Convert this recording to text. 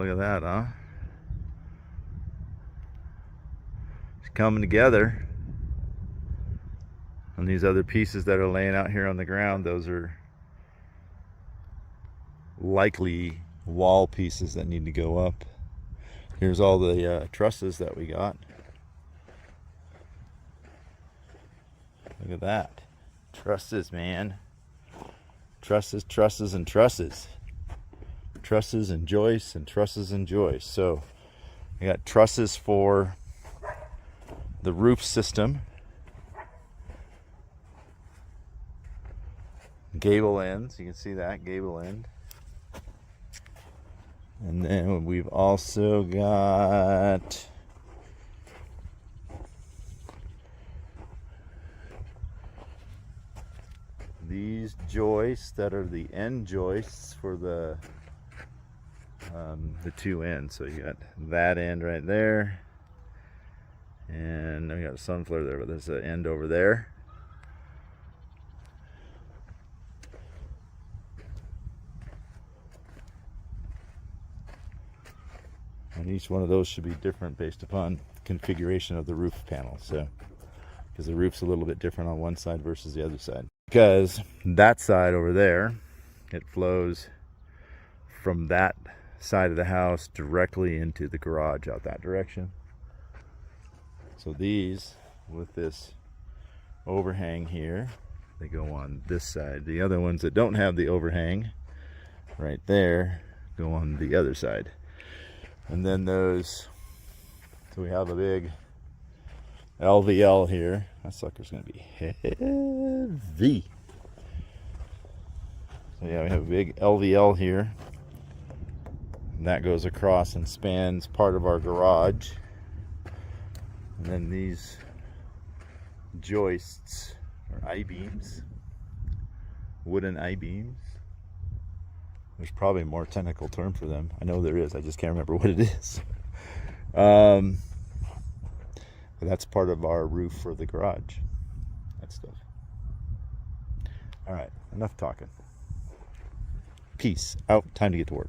Look at that, huh? It's coming together. And these other pieces that are laying out here on the ground, those are likely wall pieces that need to go up. Here's all the trusses that we got. Look at that. Trusses, man. Trusses, trusses, and trusses. Trusses and joists and trusses and joists. So I got trusses for the roof system. Gable ends, you can see that, gable end. And then we've also got these joists that are the end joists for the two ends. So you got that end right there, and we got a sunflower there, but there's an end over there. And each one of those should be different based upon configuration of the roof panel. So, because the roof's a little bit different on one side versus the other side. Because that side over there, it flows from that side of the house directly into the garage out that direction. So these, with this overhang here, they go on this side. The other ones that don't have the overhang right there go on the other side. And then those, so we have a big LVL here. That sucker's gonna be heavy. So yeah, we have a big LVL here. And that goes across and spans part of our garage. And then these joists are I-beams, wooden I-beams. There's probably a more technical term for them. I know there is, I just can't remember what it is. But that's part of our roof for the garage. That stuff. All right, enough talking. Peace out, time to get to work.